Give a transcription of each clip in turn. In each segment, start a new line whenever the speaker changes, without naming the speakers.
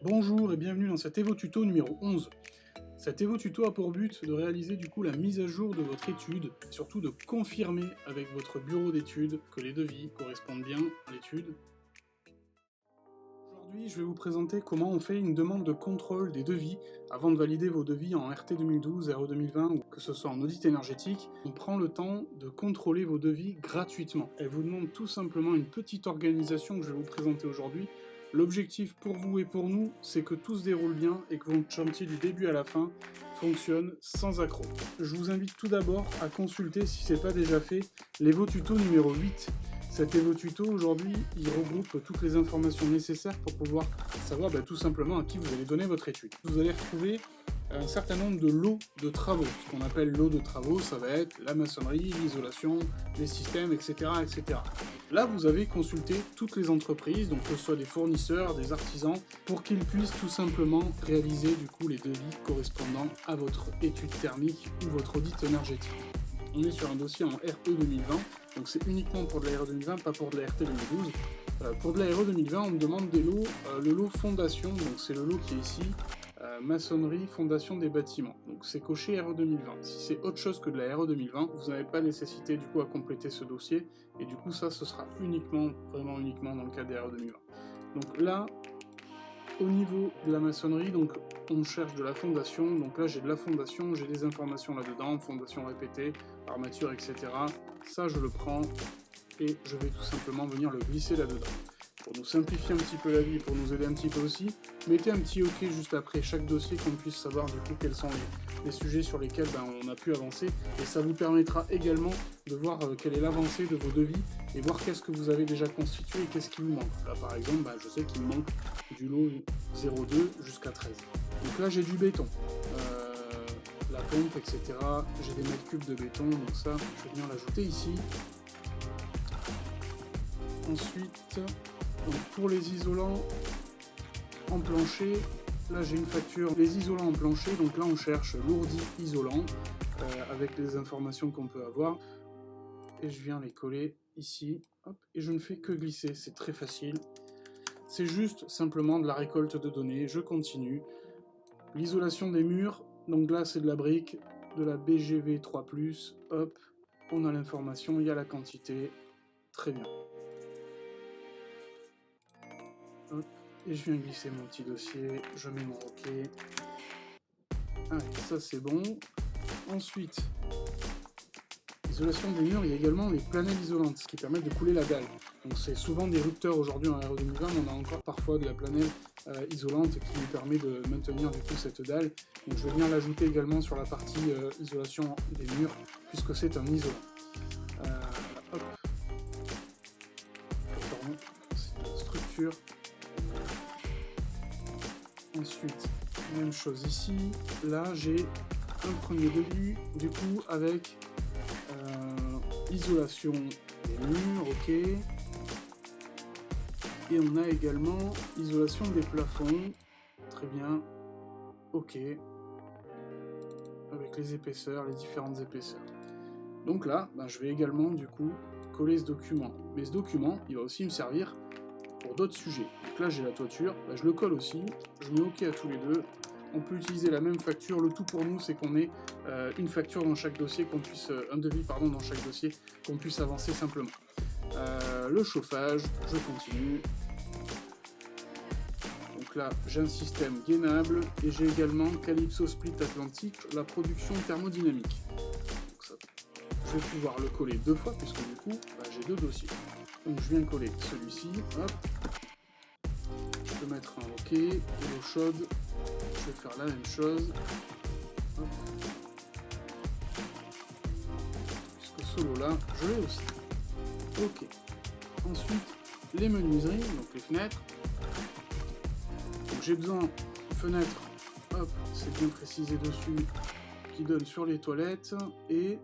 Bonjour et bienvenue dans cet Evo Tuto numéro 11. Cet Evo Tuto a pour but de réaliser du coup la mise à jour de votre étude, et surtout de confirmer avec votre bureau d'études que les devis correspondent bien à l'étude. Aujourd'hui, je vais vous présenter comment on fait une demande de contrôle des devis avant de valider vos devis en RT 2012, RE 2020 ou que ce soit en audit énergétique. On prend le temps de contrôler vos devis gratuitement. Elle vous demande tout simplement une petite organisation que je vais vous présenter aujourd'hui. L'objectif pour vous et pour nous, c'est que tout se déroule bien et que votre chantier du début à la fin fonctionne sans accroc. Je vous invite tout d'abord à consulter, si ce n'est pas déjà fait, l'Evo Tuto numéro 8. Cet Evo Tuto, aujourd'hui, il regroupe toutes les informations nécessaires pour pouvoir savoir tout simplement à qui vous allez donner votre étude. Vous allez retrouver un certain nombre de lots de travaux. Ce qu'on appelle lot de travaux, ça va être la maçonnerie, l'isolation, les systèmes, etc., etc. Là, vous avez consulté toutes les entreprises, donc que ce soit des fournisseurs, des artisans, pour qu'ils puissent tout simplement réaliser du coup les devis correspondant à votre étude thermique ou votre audit énergétique. On est sur un dossier en RE 2020, donc c'est uniquement pour de la RE 2020, pas pour de la RT 2012. Pour de la RE 2020, on me demande des lots, le lot fondation, donc c'est le lot qui est ici, maçonnerie, fondation des bâtiments. Donc c'est coché RE 2020. Si c'est autre chose que de la RE 2020, vous n'avez pas nécessité du coup à compléter ce dossier, et du coup ça, ce sera uniquement, vraiment uniquement dans le cas des RE 2020. Donc là, au niveau de la maçonnerie, donc on cherche de la fondation, donc là j'ai de la fondation, j'ai des informations là-dedans, fondation répétée, armature, etc. Ça je le prends et je vais tout simplement venir le glisser là-dedans. Pour nous simplifier un petit peu la vie, pour nous aider un petit peu aussi, mettez un petit OK juste après chaque dossier, qu'on puisse savoir du coup quels sont les sujets sur lesquels on a pu avancer, et ça vous permettra également de voir quelle est l'avancée de vos devis, et voir qu'est-ce que vous avez déjà constitué et qu'est-ce qui vous manque. Là par exemple, je sais qu'il me manque du lot 02 jusqu'à 13. Donc là j'ai du béton, la pompe, etc. J'ai des mètres cubes de béton, donc ça je vais venir l'ajouter ici. Ensuite, donc pour les isolants en plancher, là j'ai une facture. Les isolants en plancher, donc là on cherche l'ourdi isolant avec les informations qu'on peut avoir. Et je viens les coller ici, hop, et je ne fais que glisser, c'est très facile. C'est juste simplement de la récolte de données, je continue. L'isolation des murs, donc là c'est de la brique, de la BGV 3+, hop, on a l'information, il y a la quantité, très bien. Hop, et je viens glisser mon petit dossier, je mets mon OK. Allez, ça c'est bon. Ensuite, isolation des murs, il y a également les planelles isolantes, ce qui permet de couler la dalle. Donc c'est souvent des rupteurs aujourd'hui en RE 2020, mais on a encore parfois de la planelle isolante qui nous permet de maintenir du coup cette dalle. Donc je vais venir l'ajouter également sur la partie isolation des murs, puisque c'est un isolant. Hop. Pardon, c'est une structure. Ensuite, même chose ici. Là, j'ai un premier devis, du coup, avec isolation des murs, ok. Et on a également isolation des plafonds, très bien, ok. Avec les épaisseurs, les différentes épaisseurs. Donc là, je vais également, du coup, coller ce document. Mais ce document, il va aussi me servir pour d'autres sujets. Donc là j'ai la toiture, je le colle aussi, je mets OK à tous les deux. On peut utiliser la même facture, le tout pour nous c'est qu'on ait une facture dans chaque dossier, qu'on puisse, un devis pardon dans chaque dossier, qu'on puisse avancer simplement. Le chauffage, je continue. Donc là j'ai un système gainable et j'ai également Calypso Split Atlantique, la production thermodynamique. Donc ça, je vais pouvoir le coller deux fois puisque du coup j'ai deux dossiers. Donc je viens coller celui-ci, hop. Je peux mettre un OK, l'eau chaude, je vais faire la même chose. Hop. Puisque ce lot-là, je l'ai aussi. OK. Ensuite, les menuiseries, donc les fenêtres. Donc j'ai besoin de fenêtres, hop, c'est bien précisé dessus, qui donnent sur les toilettes, et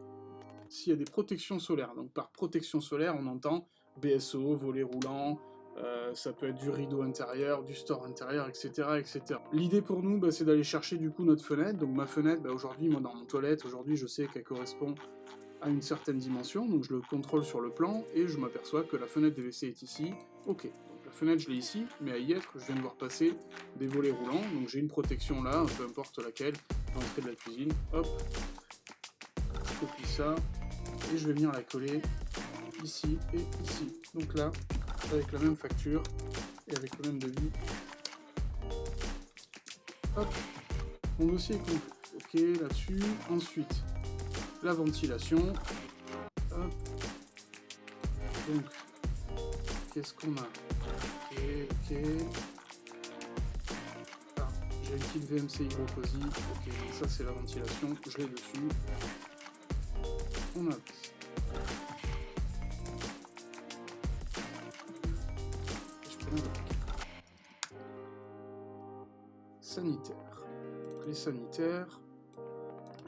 s'il y a des protections solaires. Donc par protection solaire, on entend BSO, volet roulant, ça peut être du rideau intérieur, du store intérieur, etc. etc. L'idée pour nous, c'est d'aller chercher du coup notre fenêtre. Donc ma fenêtre, aujourd'hui, moi dans mon toilette, aujourd'hui je sais qu'elle correspond à une certaine dimension, donc je le contrôle sur le plan, et je m'aperçois que la fenêtre des WC est ici. Ok, donc La fenêtre, je l'ai ici, mais à y être, je viens de voir passer des volets roulants, donc j'ai une protection là, peu importe laquelle, à l'entrée de la cuisine. Hop, je copie ça, et je vais venir la coller ici et ici. Donc là, avec la même facture, et avec le même devis. Hop, mon dossier est complet. Ok, là-dessus. Ensuite, la ventilation. Hop. Donc, qu'est-ce qu'on a? Ok. Ah, j'ai le kit VMC Hygrocozy. Ok, ça c'est la ventilation. Je l'ai dessus. On a. Je peux sanitaire. Les sanitaires,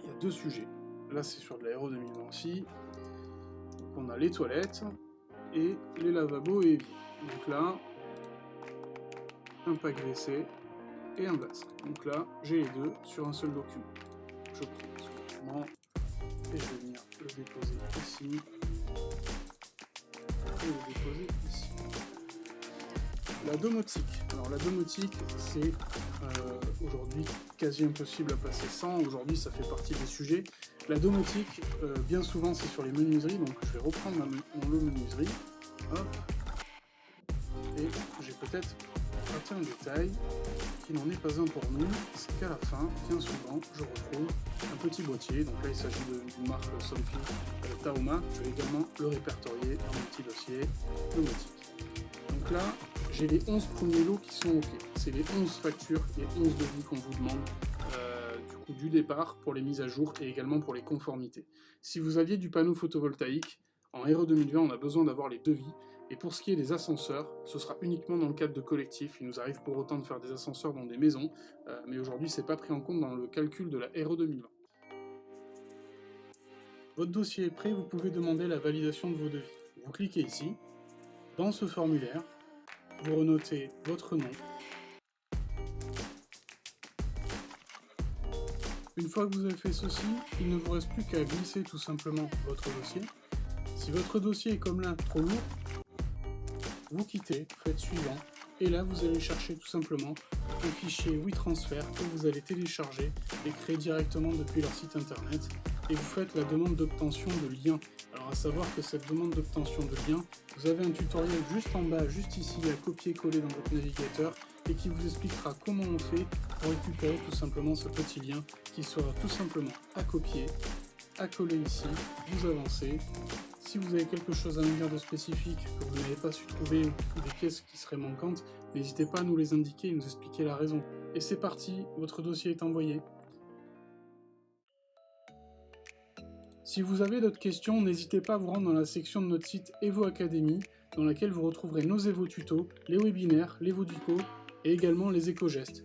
il y a deux sujets. Là, c'est sur de l'aéro 2020 aussi. Donc, on a les toilettes et les lavabos et éviers. Donc là, un pack WC et un vasque. Donc là, j'ai les deux sur un seul document. Je prends ce document et je vais venir le déposer ici et le déposer ici. La domotique. Alors la domotique, c'est aujourd'hui quasi impossible à passer sans. Aujourd'hui, ça fait partie des sujets. La domotique, bien souvent, c'est sur les menuiseries. Donc je vais reprendre mon lot menuiserie. Hop. Et j'ai peut-être raté un détail qui n'en est pas un pour nous. C'est qu'à la fin, bien souvent, je retrouve un petit boîtier. Donc là, il s'agit d'une marque Somfy Taoma. Je vais également le répertorier dans mon petit dossier domotique. Donc là, j'ai les 11 premiers lots qui sont OK. C'est les 11 factures, les 11 devis qu'on vous demande du départ pour les mises à jour et également pour les conformités. Si vous aviez du panneau photovoltaïque, en RE 2020, on a besoin d'avoir les devis. Et pour ce qui est des ascenseurs, ce sera uniquement dans le cadre de collectifs. Il nous arrive pour autant de faire des ascenseurs dans des maisons, mais aujourd'hui, c'est pas pris en compte dans le calcul de la RE 2020. Votre dossier est prêt, vous pouvez demander la validation de vos devis. Vous cliquez ici. Dans ce formulaire, vous renotez votre nom. Une fois que vous avez fait ceci, il ne vous reste plus qu'à glisser tout simplement votre dossier. Si votre dossier est comme là trop lourd, vous quittez, faites suivant, et là vous allez chercher tout simplement un fichier WeTransfer que vous allez télécharger et créer directement depuis leur site internet, et vous faites la demande d'obtention de lien. Alors à savoir que cette demande d'obtention de lien, vous avez un tutoriel juste en bas, juste ici, à copier-coller dans votre navigateur, et qui vous expliquera comment on fait pour récupérer tout simplement ce petit lien qui sera tout simplement à copier, à coller ici, vous avancez. Si vous avez quelque chose à nous dire de spécifique que vous n'avez pas su trouver ou des pièces qui seraient manquantes, n'hésitez pas à nous les indiquer et nous expliquer la raison. Et c'est parti, votre dossier est envoyé. Si vous avez d'autres questions, n'hésitez pas à vous rendre dans la section de notre site Evo Academy, dans laquelle vous retrouverez nos Evo tutos, les webinaires, les Vodicos et également les éco-gestes.